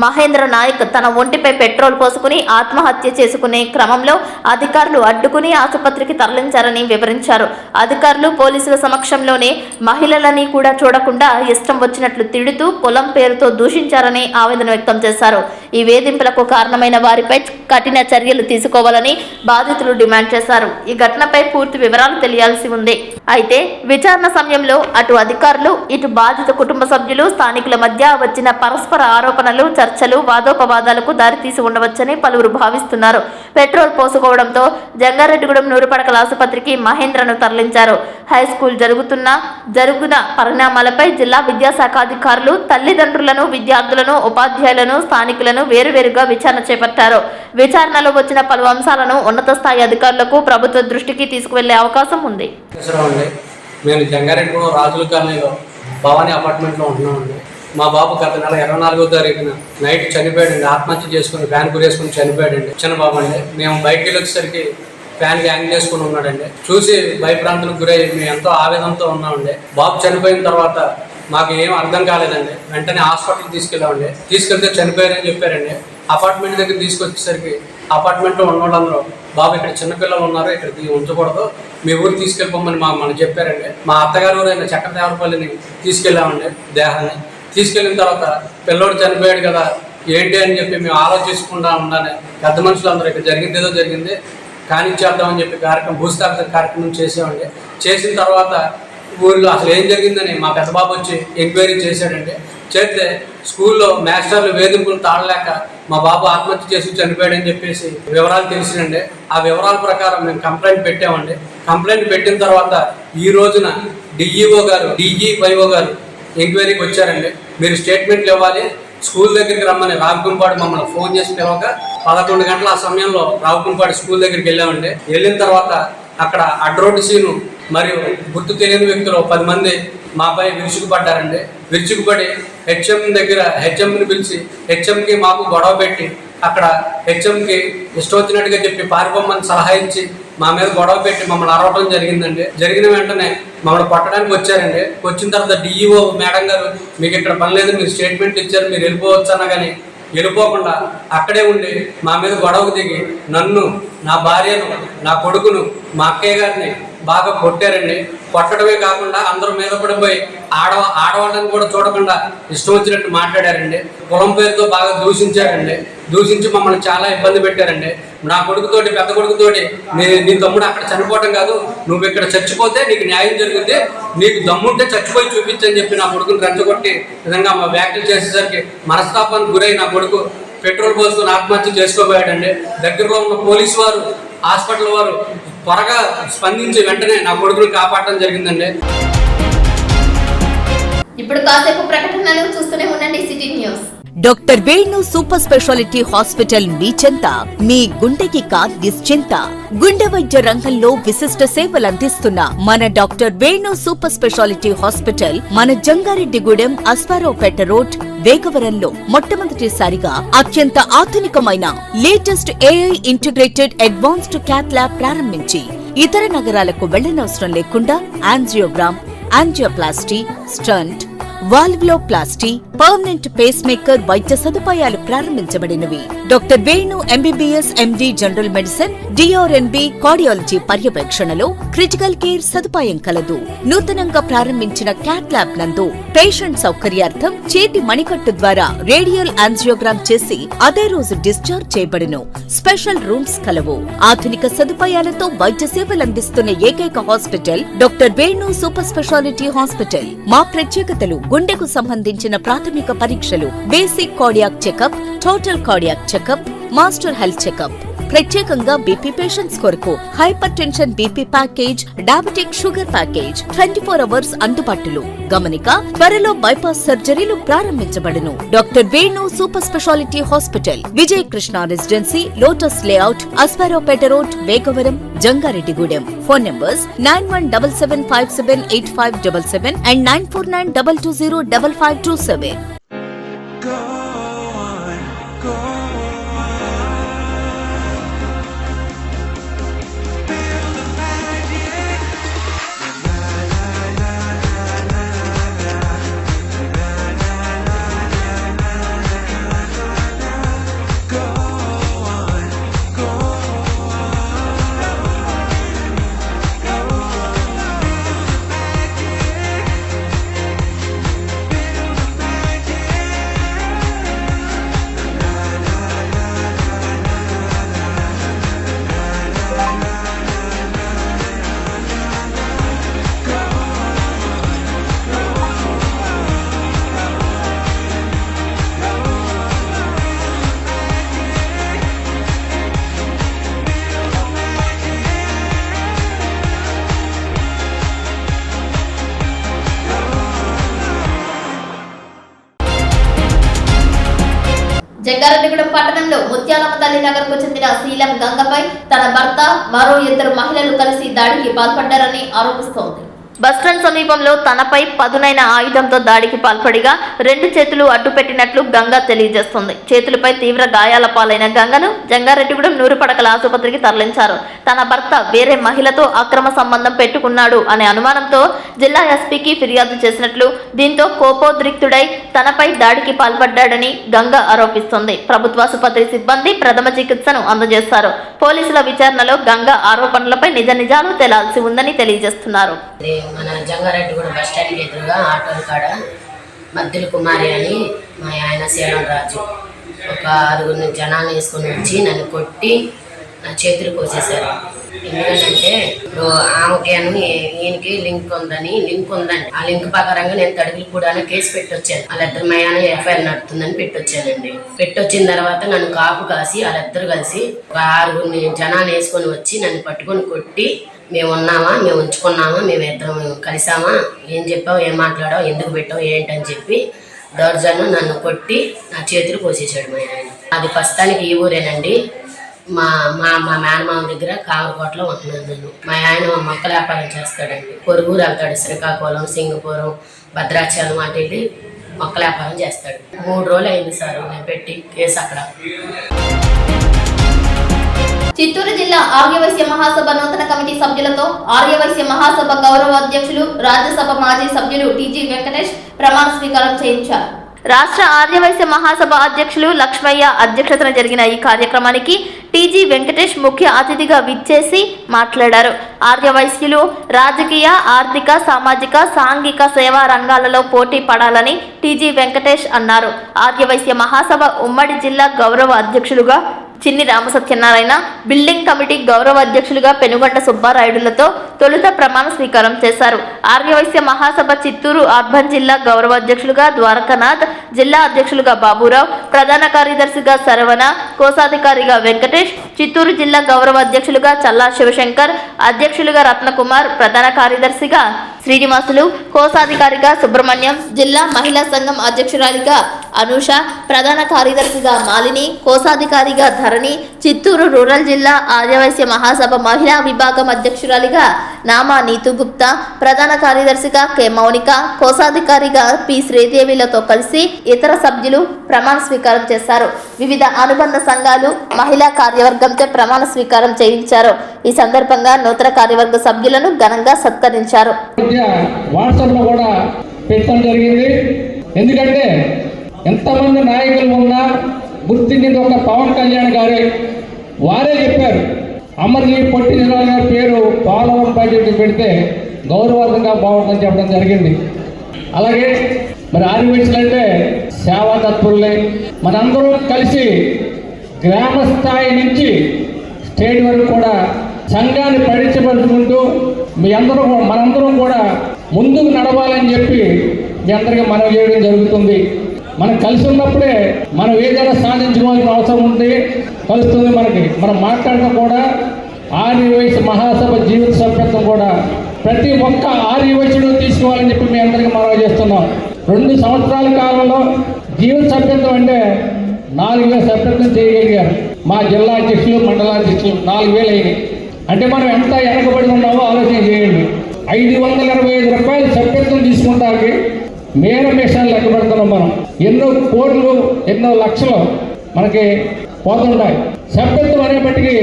మహేంద్ర నాయక్ తన ఒంటిపై పెట్రోల్ పోసుకుని ఆత్మహత్య చేసుకునే క్రమంలో అధికారులు అడ్డుకుని ఆసుపత్రికి తరలించారని వివరించారు. అధికారులు పోలీసుల సమక్షంలోనే మహిళలని కూడా చూడకుండా ఇష్టం వచ్చినట్లు తిడుతూ పొలం పేరుతో దూషించారని ఆవేదన వ్యక్తం చేశారు. ఈ వేధింపులకు కారణమైన వారిపై కఠిన చర్యలు తీసుకోవాలని బాధితులు డిమాండ్ చేశారు. ఈ ఘటనపై పూర్తి వివరాలు తెలియాల్సి ఉంది. అయితే విచారణ సమయంలో అటు అధికారులు, ఇటు బాధిత కుటుంబ సభ్యులు, స్థానికుల మధ్య వచ్చిన పరస్పర ఆరోపణలు, చర్చలు, వాదోపవాదాలకు దారితీసి ఉండవచ్చని పలువురు భావిస్తున్నారు. పెట్రోల్ పోసుకోవడంతో జంగారెడ్డిగూడెం నూరుపడకల ఆసుపత్రికి మహేంద్రను తరలించారు. హై స్కూల్ జరుగున పరిణామాలపై జిల్లా విద్యాశాఖ అధికారులు తల్లిదండ్రులను, విద్యార్థులను, ఉపాధ్యాయులను, స్థానికులను వేరువేరుగా విచారణ చేపట్టారు. విచారణలో వచ్చిన పలు అంశాలను ఉన్నత స్థాయి అధికారులకు ప్రభుత్వ దృష్టికి తీసుకువెళ్లే అవకాశం ఉంది. నేను జంగారెడ్డిగూడెం రాజుల కాలనీలో భవానీ అపార్ట్మెంట్లో ఉంటున్నామండి. మా బాబు గత నెల 24వ తారీఖున నైట్ చనిపోయాడండి. ఆత్మహత్య చేసుకుని ఫ్యాన్ గురేసుకుని చనిపోయాడండి. చిన్న బాబు అండి. మేము బయటికి వచ్చేసరికి ఫ్యాన్ హ్యాంగ్ చేసుకుని ఉన్నాడండి. చూసి భయప్రాంతాలకు గురై మేము ఎంతో ఆవేదనతో ఉన్నామండి. బాబు చనిపోయిన తర్వాత మాకు ఏం అర్థం కాలేదండి. వెంటనే హాస్పిటల్కి తీసుకెళ్ళామండి. తీసుకెళ్తే చనిపోయారని చెప్పారండి. అపార్ట్మెంట్ దగ్గర తీసుకొచ్చేసరికి అపార్ట్మెంట్లో ఉన్న వాళ్ళందరూ బాబు ఇక్కడ చిన్నపిల్లలు ఉన్నారు, ఇక్కడ ఉంచకూడదు, మీ ఊరు తీసుకెళ్ళిపోమని మనం చెప్పారండి. మా అత్తగారు ఊరైన చక్రదేవరపల్లిని తీసుకెళ్ళామండి. దేహాన్ని తీసుకెళ్ళిన తర్వాత పిల్లోడు చనిపోయాడు కదా ఏంటి అని చెప్పి మేము ఆలోచించకుండా ఉండాలి. పెద్ద మనుషులు అందరూ ఇక్కడ జరిగింది ఏదో జరిగింది కానిచ్చేద్దామని చెప్పి భూస్థాపిత కార్యక్రమం చేసామండి. చేసిన తర్వాత ఊరిలో అసలు ఏం జరిగిందని మా పెద్ద బాబు వచ్చి ఎంక్వైరీ చేశాడండి. చేస్తే స్కూల్లో మాస్టర్లు వేధింపులు తాళలేక మా బాబు ఆత్మహత్య చేసి చనిపోయాడని చెప్పేసి వివరాలు తెలిసినండి. ఆ వివరాల ప్రకారం మేము కంప్లైంట్ పెట్టామండి. కంప్లైంట్ పెట్టిన తర్వాత ఈ రోజున DGYO గారు ఎంక్వైరీకి వచ్చారండి. మీరు స్టేట్మెంట్లు ఇవ్వాలి, స్కూల్ దగ్గరికి రమ్మని రావుకుంపాడు మమ్మల్ని ఫోన్ చేసి పిలవగా 11 గంటల ఆ సమయంలో రావుకుంపాడు స్కూల్ దగ్గరికి వెళ్ళామండి. వెళ్ళిన తర్వాత అక్కడ అడ్రోడ్ సీను మరియు గుర్తు తెలియని వ్యక్తులు 10 మంది మాపై విరుచుకుపడ్డారండి. విరుచుకుపడి హెచ్ఎంని పిలిచి హెచ్ఎంకి మాకు గొడవ పెట్టి అక్కడ హెచ్ఎంకి ఇష్టం వచ్చినట్టుగా చెప్పి పారిపోమని సలహా ఇచ్చి మా మీద గొడవ పెట్టి మమ్మల్ని అరవడం జరిగిందండి. జరిగిన వెంటనే మమ్మల్ని కొట్టడానికి వచ్చారండి. వచ్చిన తర్వాత DEO మేడం గారు మీకు ఇక్కడ పని లేదు, మీరు స్టేట్మెంట్ ఇచ్చారు, మీరు వెళ్ళిపోవచ్చు అన్న కానీ వెళ్ళిపోకుండా అక్కడే ఉండి మా మీద గొడవకు దిగి నన్ను, నా భార్యను, నా కొడుకును, మా అక్కయ్య గారిని బాగా కొట్టారండి. కొట్టడమే కాకుండా అందరూ మీద పడిపోయి ఆడవాళ్ళని కూడా చూడకుండా ఇష్టం వచ్చినట్టు మాట్లాడారండి. కులం పేరుతో బాగా దూషించారండి. దూషించి మమ్మల్ని చాలా ఇబ్బంది పెట్టారండి. నా కొడుకుతోటి, పెద్ద కొడుకుతోటి నీ తమ్ముడు అక్కడ చనిపోవటం కాదు, నువ్వు ఇక్కడ చచ్చిపోతే నీకు న్యాయం జరుగుతుంది, నీకు దమ్ముంటే చచ్చిపోయి చూపించని చెప్పి నా కొడుకుని రెచ్చగొట్టి విధంగా మా వ్యాఖ్యలు చేసేసరికి మనస్తాపానికి గురై నా కొడుకు పెట్రోల్ పోసుకొని ఆత్మహత్య చేసుకోబోయాడండి. దగ్గరలో ఉన్న పోలీసు వారు, హాస్పిటల్ వారు త్వరగా స్పందించి వెంటనే నా కొడుకుని కాపాడటం జరిగిందండి. ఇప్పుడు కాసేపు ప్రకటనలు చూస్తూనే ఉండండి city news. Doctor Venu super speciality hospital మీ చెంత. మీ గుండెకి నిశ్చింత. గుండె వైద్య రంగంలో విశిష్ట సేవలందిస్తున్న మన doctor Venu super speciality hospital మన జంగారెడ్డిగూడెం అస్పారావుపేట రోడ్ వేగవరంలో మొట్టమొదటిసారిగా అత్యంత ఆధునికమైన latest AI integrated advanced cath lab ప్రారంభించి ఇతర నగరాలకు వెళ్లనవసరం లేకుండా angiogram, angioplasty, stent, valvuloplasty, permanent pacemaker వైద్య సదుపాయాలు ప్రారంభించబడినవి. Doctor Venu MBBS MD general medicine, DRNB cardiology పర్యవేక్షణలో క్రిటికల్ కేర్ సదుపాయం కలదు. నూతనంగా ప్రారంభించిన క్యాట్ ల్యాబ్ నందు పేషెంట్ సౌకర్యార్థం చేతి మణికట్టు ద్వారా రేడియల్ యాంజియోగ్రామ్ చేసి అదే రోజు డిశ్చార్జ్ చేయబడును. స్పెషల్ రూమ్స్ కలవు. ఆధునిక సదుపాయాలతో వైద్య సేవలందిస్తున్న ఏకైక hospital doctor Venu super speciality hospital. మా ప్రత్యేకతలు: గుండెకు సంబంధించిన ప్రాథమిక పరీక్షలు, basic cardiac checkup, total cardiac checkup, master health checkup, ప్రత్యేకంగా బీపీ పేషెంట్స్ కొరకు hypertension BP package, diabetic sugar package 24 hours అందుబాటులో. గమనిక, త్వరలో బైపాస్ సర్జరీలు ప్రారంభించబడును. Doctor Venu super speciality hospital, Vijaya Krishna residency, lotus layout, Aswaraopeta road, Vegavaram, Jangareddygudem. Phone numbers 9177578577 and 9492205527. Jangareddygudem పట్టణంలో ముత్యాలమ్మ తల్లి నగర్కు చెందిన శీలం గంగపై తన భర్త మరో 2 మహిళలు కలిసి దాడికి పాల్పడ్డారని ఆరోపిస్తోంది. బస్టాండ్ సమీపంలో తనపై పదునైన ఆయుధంతో దాడికి పాల్పడిగా 2 చేతులు అడ్డుపెట్టినట్లు గంగ తెలియజేస్తుంది. చేతులపై తీవ్ర గాయాల పాలైన గంగను జంగారెడ్డిగూడెం నూరుపడకల ఆసుపత్రికి తరలించారు. తన భర్త వేరే మహిళతో అక్రమ సంబంధం పెట్టుకున్నాడు అనే అనుమానంతో జిల్లా ఎస్పీకి ఫిర్యాదు చేసినట్లు, దీంతో కోపోద్రిక్తుడై తనపై దాడికి పాల్పడ్డాడని గంగ ఆరోపిస్తోంది. ప్రభుత్వాసుపత్రి సిబ్బంది ప్రథమ చికిత్సను అందజేశారు. పోలీసుల విచారణలో గంగ ఆరోపణలపై నిజాలు తేలాల్సి ఉందని తెలియజేస్తున్నారు. మన జంగారెడ్డిగూడెం బస్ స్టాండ్కి ఎదురుగా ఆటోల కాడ మద్దుల కుమారి అని మా ఆయన శీలం రాజు ఒక 6 జనాన్ని వేసుకొని వచ్చి నన్ను కొట్టి నా చేతులు కోసేశారు. ఎందుకంటే ఇప్పుడు ఆమెకి ఈయనకి లింక్ ఉందండి. ఆ లింక్ ప్రకారంగా నేను తడుగులు కూడా కేసు పెట్టొచ్చాను. వాళ్ళిద్దరు మయాన ఎఫ్ఐఆర్ నడుతుందని పెట్టొచ్చానండి. పెట్టొచ్చిన తర్వాత నన్ను కాపు కాసి వాళ్ళిద్దరు కలిసి ఒక 6 జనాన్ని వేసుకొని వచ్చి నన్ను పట్టుకొని కొట్టి, మేము ఉన్నామా, మేము ఉంచుకున్నామా, మేము ఇద్దరం కలిసామా, ఏం చెప్పావు, ఏం మాట్లాడావు, ఎందుకు పెట్టావు, ఏంటని చెప్పి దౌర్జన్యం నన్ను కొట్టి నా చేతులు కోసేసాడు మా ఆయన. అది ప్రస్తుతానికి ఈ ఊరేనండి. మా మా మా మేనమామ దగ్గర కావరకోటలో ఉంటున్నాను నేను. మా ఆయన మొక్కల వ్యాపారం చేస్తాడండి. పొరుగురు వెళ్తాడు, శ్రీకాకుళం, సింగపూరం, భద్రాచలం అటు వెళ్ళి మొక్కల వ్యాపారం చేస్తాడు. 3 రోజులు అయింది సార్ నేను పెట్టి కేసు అక్కడ. చిత్తూరు జిల్లా ఆర్యవైశ్య మహాసభ నూతన కమిటీ సభ్యులతో ఆర్యవైశ్య మహాసభ గౌరవ అధ్యక్షులు, రాజ్యసభ మాజీ సభ్యులు టీజీ వెంకటేష్ ప్రమాణ స్వీకారం చేయించారు. రాష్ట్ర ఆర్యవైశ్య మహాసభ అధ్యక్షులు లక్ష్మయ్య అధ్యక్షతన జరిగిన ఈ కార్యక్రమానికి టీజీ వెంకటేష్ ముఖ్య అతిథిగా విచ్చేసి మాట్లాడారు. ఆర్యవైశ్యులు రాజకీయ, ఆర్థిక, సామాజిక, సాంఘిక సేవా రంగాలలో పోటీ పడాలని టీజీ వెంకటేష్ అన్నారు. ఆర్యవైశ్య మహాసభ ఉమ్మడి జిల్లా గౌరవ అధ్యక్షులుగా చిన్ని రామసత్యనారాయణ, బిల్డింగ్ కమిటీ గౌరవ అధ్యక్షులుగా పెనుగొండ సుబ్బారాయుడులతో తొలుత ప్రమాణ స్వీకారం చేశారు. ఆర్యవైశ్య మహాసభ చిత్తూరు అర్బన్ జిల్లా గౌరవ అధ్యక్షులుగా ద్వారకానాథ్, జిల్లా అధ్యక్షులుగా బాబురావు, ప్రధాన కార్యదర్శిగా శరవణ, కోశాధికారిగా వెంకటేష్, చిత్తూరు జిల్లా గౌరవ అధ్యక్షులుగా చల్లా శివశంకర్, అధ్యక్షులుగా రత్నకుమార్, ప్రధాన కార్యదర్శిగా శ్రీనివాసులు, కోశాధికారిగా సుబ్రహ్మణ్యం, జిల్లా మహిళా సంఘం అధ్యక్షురాలిగా అనూష, ప్రధాన కార్యదర్శిగా మాలిని, కోశాధికారిగా ధరణి, చిత్తూరు రూరల్ జిల్లా ఆర్యవైశ్య మహాసభ మహిళా విభాగం అధ్యక్షురాలిగా నామా నీతు గుప్తా, ప్రధాన కార్యదర్శిగా కె మౌనిక, కోశాధికారిగా పి శ్రీదేవిలతో కలిసి ఇతర సభ్యులు ప్రమాణ స్వీకారం చేశారు. వివిధ అనుబంధ సంఘాలు మహిళా కార్యవర్గంతో ప్రమాణ స్వీకారం చేయించారు. ఈ సందర్భంగా నూతన కార్యవర్గ సభ్యులను ఘనంగా సత్కరించారు. వాట్సాప్లో కూడా పెట్టడం జరిగింది. ఎందుకంటే ఎంతమంది నాయకులు ఉన్నా గుర్తించింది ఒక పవన్ కళ్యాణ్ గారే. వారే చెప్పారు అమర్జీ పొట్టి శ్రీరామ్ గారి పేరు పోలవరం ప్రాజెక్టు పెడితే గౌరవార్థంగా బాగుంటుందని చెప్పడం జరిగింది. అలాగే మరి ఆర్యవైశ్యులు అంటే సేవా తత్పరులే. మనందరం కలిసి గ్రామ స్థాయి నుంచి స్టేట్ వరకు కూడా సంఘాన్ని పరిచయపరుచుకుంటూ మనందరం కూడా ముందుకు నడవాలని చెప్పి మీ అందరికీ మనవి చేయడం జరుగుతుంది. మనం కలిసి ఉన్నప్పుడే మనం ఏదైనా సాధించుకోవాల్సిన అవసరం ఉంది, కలుస్తుంది మనకి. మనం మాట్లాడడం కూడా ఆర్యవైశ్య మహాసభ జీవిత సభ్యత్వం కూడా ప్రతి ఒక్క ఆర్యవైశ్యుడు తీసుకోవాలని చెప్పి మీ అందరికీ మనవి చేస్తున్నాం. 2 సంవత్సరాల కాలంలో జీవిత సభ్యత్వం అంటే 4,000 సభ్యత్వం చేయగలిగారు. మా జిల్లా అధ్యక్షులు, మండలాధ్యక్షులు 4,000 అయినాయి. అంటే మనం ఎంత వెనకబడి ఉన్నామో ఆలోచన చేయండి. 525 రూపాయలు సభ్యత్వం తీసుకుంటానికి మేర మిషన్ లెక్క పెడుతున్నాం మనం. ఎన్నో కోట్లు, ఎన్నో లక్షలు మనకి పోతుంటాయి. సభ్యత్వం అనేప్పటికీ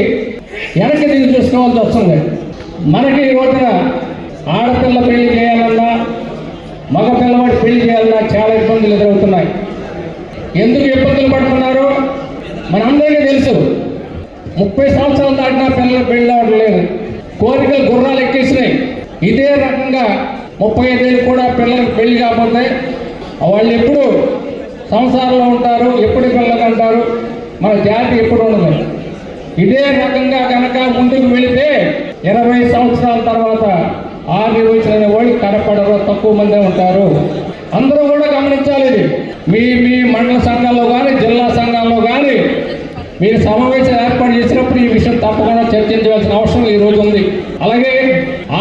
వెనక్కి దిగి చూసుకోవాల్సి వస్తుంది. మనకి ఈ రోజున ఆడపిల్ల పెళ్లి చేయాలన్నా, మగ పిల్లవాడి పెళ్లి చేయాలన్నా చాలా ఇబ్బందులు ఎదురవుతున్నాయి. ఎందుకు ఇబ్బందులు పడుతున్నారు మనందరికీ తెలుసు. 30 సంవత్సరాలు దాటినా పిల్లలు పెళ్లి అవ్వడం లేదు. కోరికలు గుర్రాలు ఎక్కేసినాయి. ఇదే రకంగా 35 ఏళ్ళు కూడా పిల్లలకు పెళ్లి కాకపోతే వాళ్ళు ఎప్పుడు సంసారంలో ఉంటారు, ఎప్పుడు పిల్లలు అంటారు, మన జాతి ఎప్పుడు ఉండదు. ఇదే రకంగా కనుక ముందుకు వెళితే 20 సంవత్సరాల తర్వాత ఆర్యవైశ్యులు అనే వాళ్ళు కనపడరు, తక్కువ మందే ఉంటారు. అందరూ కూడా గమనించాలి. ఇది మీ మండల సంఘాల్లో కానీ, జిల్లా సంఘాల్లో కానీ మీరు సమావేశం ఏర్పాటు చేసినప్పుడు ఈ విషయం తప్పకుండా చర్చించవలసిన అవసరం ఈ రోజు ఉంది. అలాగే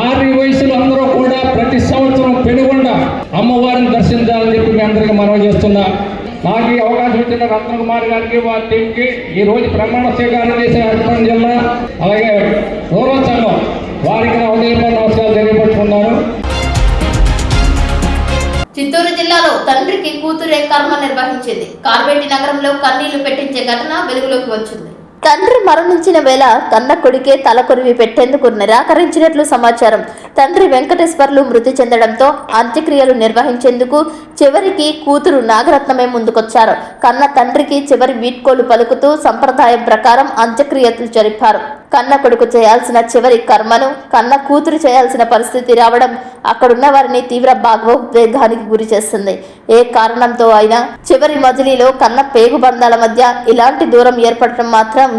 ఆర్యవైశ్యులు అందరూ కూడా ప్రతి సంవత్సరం పెనుగొండ అమ్మవారిని దర్శించాలని చెప్పి మీ అందరికీ మనవి చేస్తున్నా. నాకు ఈ అవకాశం ఇచ్చిన రత్నకుమార్ గారికి, వారి టీంకి ఈ రోజు ప్రమాణ స్వీకారం చేసిన అర్పణ జిల్లా అలాగే గౌరవ సంఘం వారికి నా ఉదయపూర్వక నమస్కారాలు తెలియపరుచుకున్నాను. చిత్తూరు జిల్లాలో తండ్రికి కూతురే కర్మ నిర్వహించింది. కార్వేటి నగరంలో కన్నీళ్లు పెట్టించే ఘటన వెలుగులోకి వచ్చింది. తండ్రి మరణించిన వేళ కన్న కొడుకే తలకొరివి పెట్టేందుకు నిరాకరించినట్లు సమాచారం. తండ్రి వెంకటేశ్వర్లు మృతి చెందడంతో అంత్యక్రియలు నిర్వహించేందుకు చివరికి కూతురు నాగరత్నమే ముందుకొచ్చారు. కన్న తండ్రికి చివరి వీడ్కోలు పలుకుతూ సంప్రదాయం ప్రకారం అంత్యక్రియలు జరిపారు. కన్న కొడుకు చేయాల్సిన చివరి కర్మను కన్న కూతురు చేయాల్సిన పరిస్థితి రావడం అక్కడున్న వారిని తీవ్ర భావోద్వేగానికి గురి చేస్తుంది. ఏ కారణంతో అయినా చివరి మజిలీలో కన్న పేగు బంధాల మధ్య ఇలాంటి దూరం ఏర్పడటం మాత్రం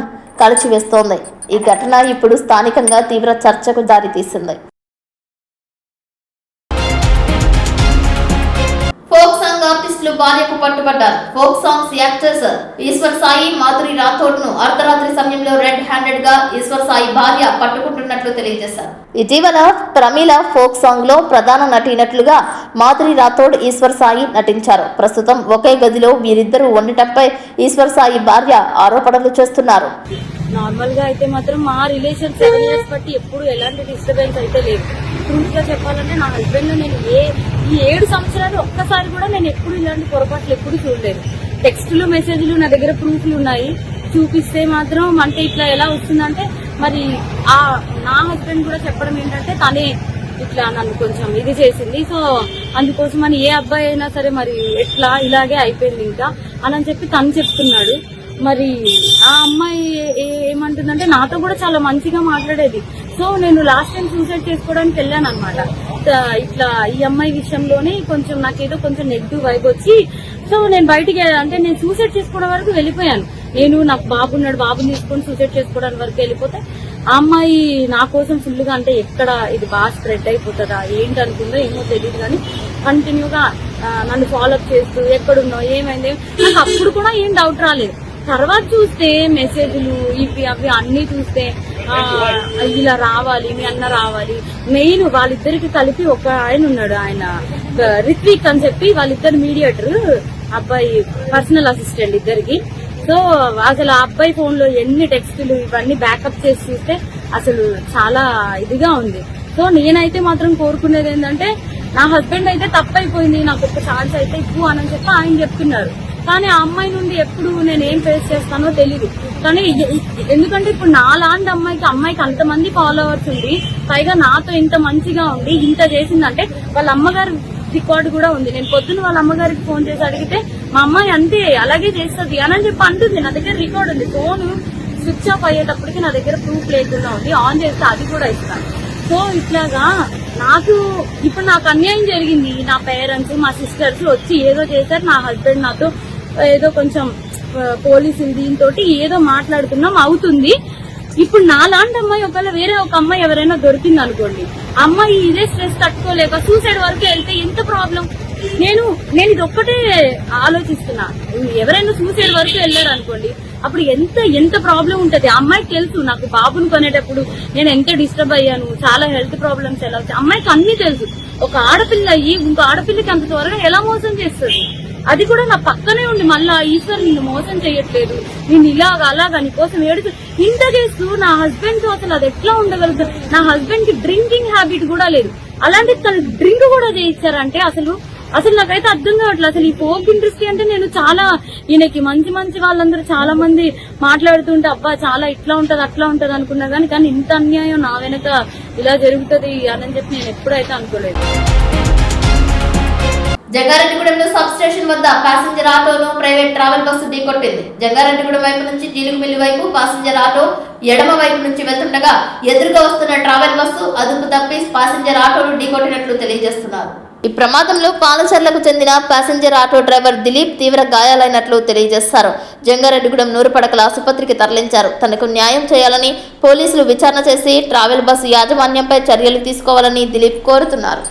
కలిచివేస్తోంది. ఈ ఘటన ఇప్పుడు స్థానికంగా తీవ్ర చర్చకు దారితీసింది. ఫోక్ సాంగ్ ఆర్టిస్టులు భార్యకు పట్టుబడ్డారు. Folk songs actors Eshwar Sai, Madhuri Rathod ను అర్ధరాత్రి సమయంలో రెడ్ హ్యాండెడ్ గా ఈశ్వర్ సాయి భార్య పట్టుకుంటున్నట్లు తెలియజేశారు. ఇటీవల ప్రమీల ఫోక్ సాంగ్ లో ప్రధాన నటీనటులుగా మాధురి రాథోడ్, ఈశ్వర్ సాయి నటించారు. ప్రస్తుతం ఒకే గదిలో వీరిద్దరూ ఉండటంపై ఈశ్వర్ సాయి భార్య ఆరోపణలు చేస్తున్నారు. నార్మల్ గా అయితే మాత్రం మా రిలేషన్ 7 years బట్టి ఎప్పుడు ఎలాంటి డిస్టర్బెన్స్ అయితే లేదు. ట్రూత్ గా చెప్పాలంటే నా హస్బెండ్ నేను ఈ 7 సంవత్సరాలు ఒక్కసారి కూడా నేను ఎప్పుడు ఇలాంటి పొరపాట్లు ఎప్పుడు చూడలేదు. టెక్స్టులు, మెసేజ్లు నా దగ్గర ప్రూఫ్లు ఉన్నాయి. చూపిస్తే మాత్రం అంటే ఇట్లా ఎలా వస్తుందంటే మరి నా హస్బెండ్ కూడా చెప్పడం ఏంటంటే తనే ఇట్లా నన్ను కొంచెం ఇది చేసింది. సో అందుకోసం అని ఏ అబ్బాయి అయినా సరే మరి ఎట్లా ఇలాగే అయిపోయింది ఇంకా అని చెప్పి తను చెప్తున్నాడు. మరి ఆ అమ్మాయి ఏమంటుందంటే నాతో కూడా చాలా మంచిగా మాట్లాడేది. సో నేను లాస్ట్ టైం సూసైడ్ చేసుకోవడానికి వెళ్ళాను అనమాట. ఇట్లా ఈ అమ్మాయి విషయంలోనే కొంచెం నాకేదో కొంచెం నెగిటివ్ వైబ్ వచ్చి సో నేను బయటికి అంటే నేను సూసైడ్ చేసుకోవడం వరకు వెళ్ళిపోయాను. నేను నాకు బాబున్నాడు, బాబుని తీసుకొని సూసైడ్ చేసుకోవడానికి వరకు వెళ్ళిపోతే ఆ అమ్మాయి నా కోసం ఫుల్గా అంటే ఎక్కడ ఇది బాగా స్ప్రెడ్ అయిపోతుందా ఏంటి అనుకుందో ఏమో తెలియదు కానీ కంటిన్యూగా నన్ను ఫాలోఅప్ చేస్తూ ఎక్కడున్నావు ఏమైంది నాకు అప్పుడు కూడా ఏం డౌట్ రాలేదు. తర్వాత చూస్తే మెసేజ్లు ఇవి అవి అన్ని చూస్తే ఇలా రావాలి, మీ అన్న రావాలి. మెయిన్ వాళ్ళిద్దరికి కలిపి ఒక ఆయన ఉన్నాడు, ఆయన రిత్విక్ అని చెప్పి వాళ్ళిద్దరు మీడియేటర్, అబ్బాయి పర్సనల్ అసిస్టెంట్ ఇద్దరికి. సో అసలు ఆ అబ్బాయి ఫోన్ లో ఎన్ని టెక్స్టులు ఇవన్నీ బ్యాకప్ చేసి చూస్తే అసలు చాలా ఇదిగా ఉంది. సో నేనైతే మాత్రం కోరుకునేది ఏంటంటే నా హస్బెండ్ అయితే తప్పైపోయింది, నాకు ఒక ఛాన్స్ అయితే ఇవ్వు అని చెప్పి ఆయన చెప్తున్నారు. కానీ ఆ అమ్మాయి నుండి ఎప్పుడు నేను ఏం ఫేస్ చేస్తానో తెలీదు. కానీ ఎందుకంటే ఇప్పుడు నాలాంటి అమ్మాయికి అంతమంది ఫాలోవర్స్ ఉంది, పైగా నాతో ఇంత మంచిగా ఉండి ఇంత చేసిందంటే వాళ్ళ అమ్మగారు రికార్డు కూడా ఉంది. నేను పొద్దున్న వాళ్ళ అమ్మగారికి ఫోన్ చేసి అడిగితే మా అమ్మాయి అంతే అలాగే చేస్తుంది అని చెప్పి అంటుంది. నా దగ్గర రికార్డు ఉంది. ఫోన్ స్విచ్ ఆఫ్ అయ్యేటప్పటికి నా దగ్గర ప్రూఫ్ లేకుండా ఉంది. ఆన్ చేస్తే అది కూడా ఇస్తాను. సో ఇట్లాగా ఇప్పుడు నాకు అన్యాయం జరిగింది. నా పేరెంట్స్, మా సిస్టర్స్ వచ్చి ఏదో చేశారు. నా హస్బెండ్ నాతో ఏదో కొంచెం పోలీసులు దీంతో ఏదో మాట్లాడుతున్నాం అవుతుంది. ఇప్పుడు నాలాంటి అమ్మాయి ఒకవేళ వేరే ఒక అమ్మాయి ఎవరైనా దొరికింది అనుకోండి, అమ్మాయి ఇదే స్ట్రెస్ తట్టుకోలేక సూసైడ్ వరకు వెళ్తే ఎంత ప్రాబ్లం. నేను ఇది ఒక్కటే ఆలోచిస్తున్నా. ఎవరైనా సూసైడ్ వరకు వెళ్ళారు అనుకోండి, అప్పుడు ఎంత ప్రాబ్లం ఉంటది. అమ్మాయికి తెలుసు నాకు బాబుని కొనేటప్పుడు నేను ఎంత డిస్టర్బ్ అయ్యాను, చాలా హెల్త్ ప్రాబ్లమ్స్ ఎలా వచ్చాయి అమ్మాయికి అన్ని తెలుసు. ఒక ఆడపిల్ల అయ్యి ఇంకో ఆడపిల్లకి అంత త్వరగా ఎలా మోసం చేస్తుంది? అది కూడా నా పక్కనే ఉండి మళ్ళా ఈశ్వర్ నిన్ను మోసం చేయట్లేదు, నేను అలాగా నీకోసం ఏడుచు ఇంత చేస్తూ నా హస్బెండ్ తో అసలు అది ఎట్లా ఉండగలుగుతారు? నా హస్బెండ్ కి డ్రింకింగ్ హ్యాబిట్ కూడా లేదు, అలాంటి తను డ్రింక్ కూడా చేయిస్తారంటే అసలు నాకైతే అర్థం కావట్లేదు. అసలు ఈ ఫోక్ ఇండస్ట్రీ అంటే నేను చాలా ఈయనకి మంచి వాళ్ళందరూ చాలా మంది మాట్లాడుతుంటే అబ్బా చాలా ఇట్లా ఉంటది అట్లా ఉంటది అనుకున్నా కానీ ఇంత అన్యాయం నా వెనక ఇలా జరుగుతుంది అని చెప్పి నేను ఎప్పుడైతే అనుకోలేదు. జంగారెడ్డిగూడెంలో సబ్ స్టేషన్ వద్ద ప్యాసింజర్ ఆటోను ప్రైవేట్ ట్రావెల్ బస్సు ఢీకొట్టింది. జంగారెడ్డిగూడెం వైపు నుంచి జీలుగుమిల్లి వైపు ప్యాసింజర్ ఆటో ఎడమ వైపు నుంచి వెళ్తుండగా ఎదురుగా వస్తున్న ట్రావెల్ బస్సు అదుపు తప్పి ప్యాసింజర్ ఆటోను ఢీకొట్టినట్లు తెలియజేస్తున్నారు. ఈ ప్రమాదంలో పాలచర్లకు చెందిన ప్యాసింజర్ ఆటో డ్రైవర్ దిలీప్ తీవ్ర గాయాలైనట్లు తెలియజేశారు. జంగారెడ్డిగూడెం నూరుపడకల ఆసుపత్రికి తరలించారు. తనకు న్యాయం చేయాలని పోలీసులు విచారణ చేసి ట్రావెల్ బస్సు యాజమాన్యంపై చర్యలు తీసుకోవాలని దిలీప్ కోరుతున్నారు.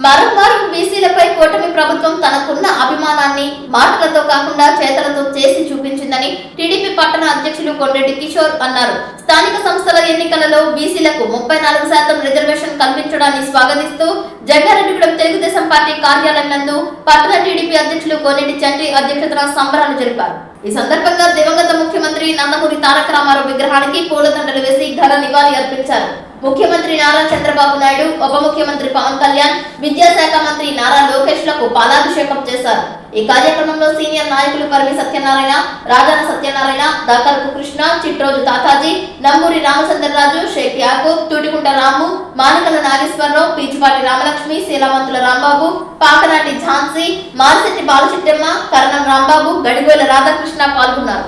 మరోమారు బీసీలపై కూటమి ప్రభుత్వం తనకున్న అభిమానాన్ని మాటలతో కాకుండా చేతలతో చేసి చూపించిందని టీడీపీ పట్టణ అధ్యక్షులు కొండరెడ్డి కిషోర్ అన్నారు. స్థానిక సంస్థల ఎన్నికలలో బీసీలకు 34% రిజర్వేషన్ కల్పించడాన్ని స్వాగతిస్తూ జంగారెడ్డిగూడెం తెలుగుదేశం పార్టీ కార్యాలయం నందు పట్టణ టీడీపీ అధ్యక్షులు కోనేటి చంద్రి అధ్యక్షతన సంబరాలు జరిపారు. ఈ సందర్భంగా దివంగత ముఖ్యమంత్రి నందమూరి తారక రామారావు విగ్రహానికి పూలదండలు వేసి ఘన నివాళి అర్పించారు. ముఖ్యమంత్రి నారా చంద్రబాబు నాయుడు, ఉప ముఖ్యమంత్రి పవన్ కళ్యాణ్, విద్యాశాఖ మంత్రి నారా లోకేష్ లకు పాలాభిషేకం చేశారు. ఈ కార్యక్రమంలో సీనియర్ నాయకులు పరిమి సత్యనారాయణ, రాజాన సత్యనారాయణ, దాకరపు కృష్ణ, చిట్రోజు తాతాజీ, నంబూరి రామచంద్రరాజు, షేక్ యాకూబ్, తూటికుంట రాము, మానకల నాగేశ్వరరావు, పీచుపాటి రామలక్ష్మి, శీలవంతుల రాంబాబు, పాకనాటి ఝాన్సీ, మారిశెట్టి బాలచిట్టమ్మ, కరణం రాంబాబు, గడిగోల రాధాకృష్ణ పాల్గొన్నారు.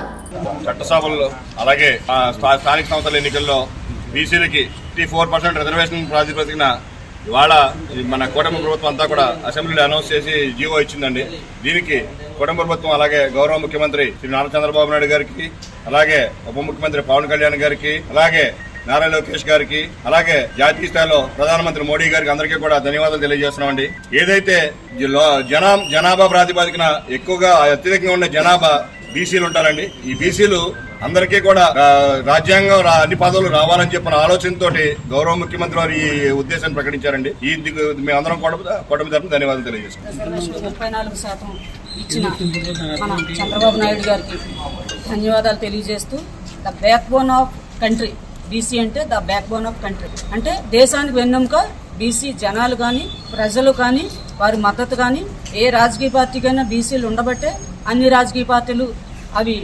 చట్టసభల్లో అలాగే స్థానిక సంస్థల ఎన్నికల్లో బీసీలకి 54% రిజర్వేషన్ ప్రాతిపదికన ఇవాళ మన కూటమి ప్రభుత్వం అంతా కూడా అసెంబ్లీలో అనౌన్స్ చేసి జీవో ఇచ్చిందండి. దీనికి కూటమి ప్రభుత్వం అలాగే గౌరవ ముఖ్యమంత్రి శ్రీ నారా చంద్రబాబు నాయుడు గారికి, అలాగే ఉప ముఖ్యమంత్రి పవన్ కళ్యాణ్ గారికి, అలాగే నారా లోకేష్ గారికి, అలాగే జాతీయ స్థాయిలో ప్రధానమంత్రి మోడీ గారికి అందరికీ కూడా ధన్యవాదాలు తెలియజేస్తున్నామండి. ఏదైతే జనాభా ప్రాతిపదికన ఎక్కువగా అత్యధికంగా ఉన్న జనాభా బీసీలు ఉంటారండి. ఈ బీసీలు అందరికీ కూడా రాజ్యాంగం అన్ని పదవులు రావాలని చెప్పిన ఆలోచనతో గౌరవ ముఖ్యమంత్రి వారు ఈ ఉద్దేశాన్ని ప్రకటించారండి. మేమందరం కూటమి తరఫున ధన్యవాదాలు తెలియజేస్తున్నాం. 34% ఇచ్చిన మన చంద్రబాబు నాయుడు గారికి ధన్యవాదాలు తెలియజేస్తూ the backbone of country BC అంటే the backbone of country అంటే దేశానికి వెన్నెముక బీసీ జనాలు కానీ ప్రజలు కానీ వారి మద్దతు కానీ ఏ రాజకీయ పార్టీకైనా బీసీలు ఉండబట్టే అన్ని రాజకీయ పార్టీలు అవి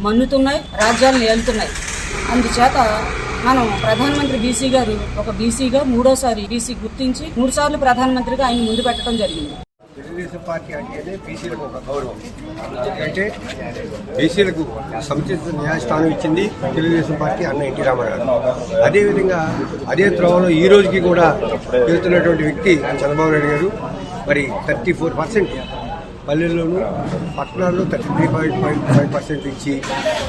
మన్నుతున్నాయి, రాజ్యాలను ఏలుతున్నాయి. అందుచేత మనం ప్రధానమంత్రి బీసీ గారు ఒక బీసీగా మూడోసారి బీసీ గుర్తించి 3 సార్లు ప్రధానమంత్రిగా ఆయన ముందు పెట్టడం జరిగింది. తెలుగుదేశం పార్టీ అంటేనే బీసీలకు ఒక గౌరవం. ఎందుకంటే బీసీలకు సముచిత న్యాయస్థానం ఇచ్చింది తెలుగుదేశం పార్టీ అన్న ఎన్టీ రామారావు. అదేవిధంగా అదే త్రోవలో ఈ రోజుకి కూడా వెళ్తున్నటువంటి వ్యక్తి చంద్రబాబు నాయుడు గారు. మరి 34% పల్లెల్లోనూ పట్టణాల్లో 33.5% ఇచ్చి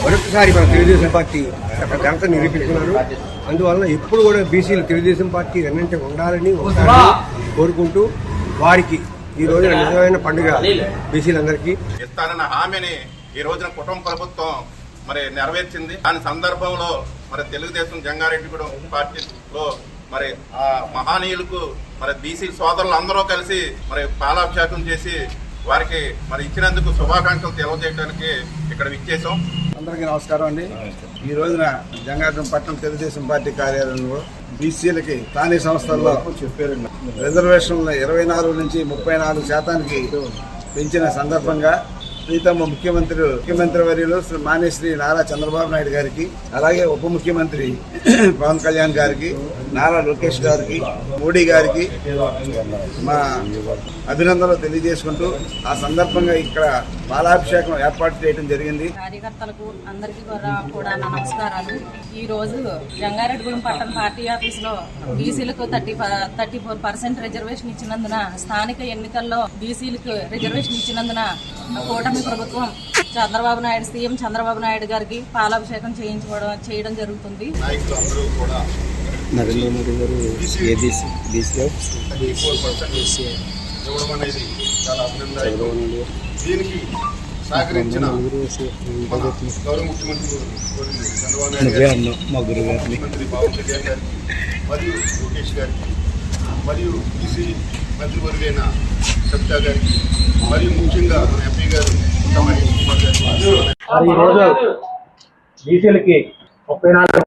మరొకసారి మన తెలుగుదేశం పార్టీ అక్కడ ఘనత నిరూపించుకున్నారు. అందువలన ఎప్పుడు కూడా బీసీలు తెలుగుదేశం పార్టీ వెన్నంటే ఉండాలని కోరుకుంటూ వారికి ఈ రోజున నిజమైన పండుగ బీసీలందరికీ ఇస్తానన్న హామీని ఈ రోజున కుటుంబ ప్రభుత్వం మరి నెరవేర్చింది. దాని సందర్భంలో మరి తెలుగుదేశం జంగారెడ్డిగూడెం పార్టీలో మరి ఆ మహానీయులకు మరి బీసీ సోదరులు అందరూ కలిసి మరి పాలాభిషేకం చేసి వారికి మరి ఇచ్చినందుకు శుభాకాంక్షలు తెలియజేయడానికి ఇక్కడ విచ్చేసాం. అందరికీ నమస్కారం అండి. ఈ రోజున జంగారెడ్డిగూడెం పట్టణం తెలుగుదేశం పార్టీ కార్యాలయంలో బీసీలకి స్థానిక సంస్థల్లో రిజర్వేషన్లు 24 నుంచి 34% పెంచిన సందర్భంగా ప్రీతమ ముఖ్యమంత్రి వర్యులు మాన్యశ్రీ నారా చంద్రబాబు నాయుడు గారికి, అలాగే ఉప ముఖ్యమంత్రి పవన్ కళ్యాణ్ గారికి, నారా లోకేష్ గారికి, మోడీ గారికి మా అభినందనలు తెలియజేసుకుంటూ ఆ సందర్భంగా ఇక్కడ పాలాభిషేకం ఏర్పాటు చేయడం జరిగింది. కార్యకర్తలకు అందరికీ కూడా నా నమస్కారాలు. ఈ రోజు జంగారెడ్డిగూడెం పట్టణ పార్టీ ఆఫీసులో బీసీలకు 34% రిజర్వేషన్ ఇచ్చినందున, స్థానిక ఎన్నికల్లో బీసీలకు రిజర్వేషన్ ఇచ్చినందున కూటమి ప్రభుత్వం సీఎం చంద్రబాబు నాయుడు గారికి పాలాభిషేకం చేయడం జరుగుతుంది. నాయకులు అందరూ కూడా నరేంద్ర మోడీ గారు ఏబీసీ బీసీ 34% ఇవ్వడం అనేది చాలా అభినందనీయం. దీనికి సహకరించిన మన గౌరవ ముఖ్యమంత్రి చంద్రబాబు నాయుడు గారు, ముఖ్యమంత్రి పవన్ కళ్యాణ్ గారికి మరియు లోకేష్ గారికి మరియు బీసీ మంత్రివర్గైన సబితా గారికి మరియు ముఖ్యంగా మన ఎంపీ గారు మహేష్ కుమార్ గారికి ఈరోజు బీసీలకి 34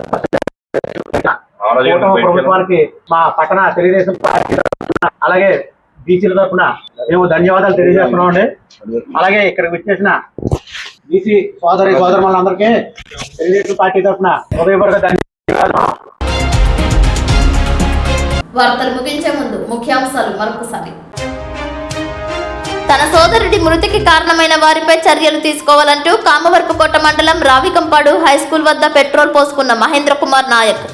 ప్రభుత్వానికి మా పట్టణ తెలుగుదేశం పార్టీ అలాగే బీసీల తరఫున మేము ధన్యవాదాలు తెలియజేస్తున్నామండి. అలాగే ఇక్కడికి వచ్చేసిన బీసీ సోదరులందరికీ తెలుగుదేశం పార్టీ తరఫున హృదయపూర్వక ధన్యవాదాలు. వార్తలు ముగించే ముందు ముఖ్యాంశాలు మరొకసారి. తన సోదరుడి మృతికి కారణమైన వారిపై చర్యలు తీసుకోవాలంటూ కామవరపుకోట మండలం రావికంపాడు హైస్కూల్ వద్ద పెట్రోల్ పోసుకున్న మహేంద్ర కుమార్ నాయక్.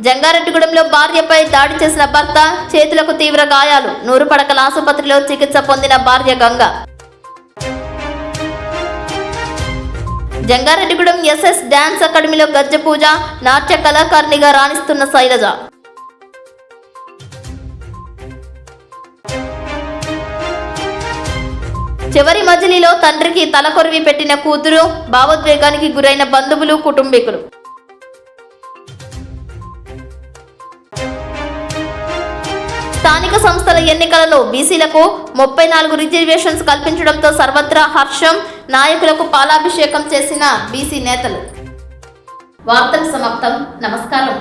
జంగారెడ్డిగూడెంలో భార్యపై దాడి చేసిన భర్త, చేతులకు తీవ్ర గాయాలు, 100 పడకల ఆసుపత్రిలో చికిత్స పొందిన భార్య గంగ. జంగారెడ్డిగూడెం ఎస్ఎస్ డాన్స్ అకాడమీలో గజ్జ పూజ, నాట్య కళాకారిణిగా రాణిస్తున్న శైలజ. చివరి మజిలీలో తండ్రికి తలకొరివి పెట్టిన కూతురు, భావోద్వేగానికి గురైన బంధువులు, కుటుంబీకులు. స్థానిక సంస్థల ఎన్నికలలో బీసీలకు 34 రిజర్వేషన్స్ కల్పించడంతో సర్వత్రా హర్షం, నాయకులకు పాలాభిషేకం చేసిన బీసీ నేతలు. వార్తలు సమాప్తం. నమస్కారం.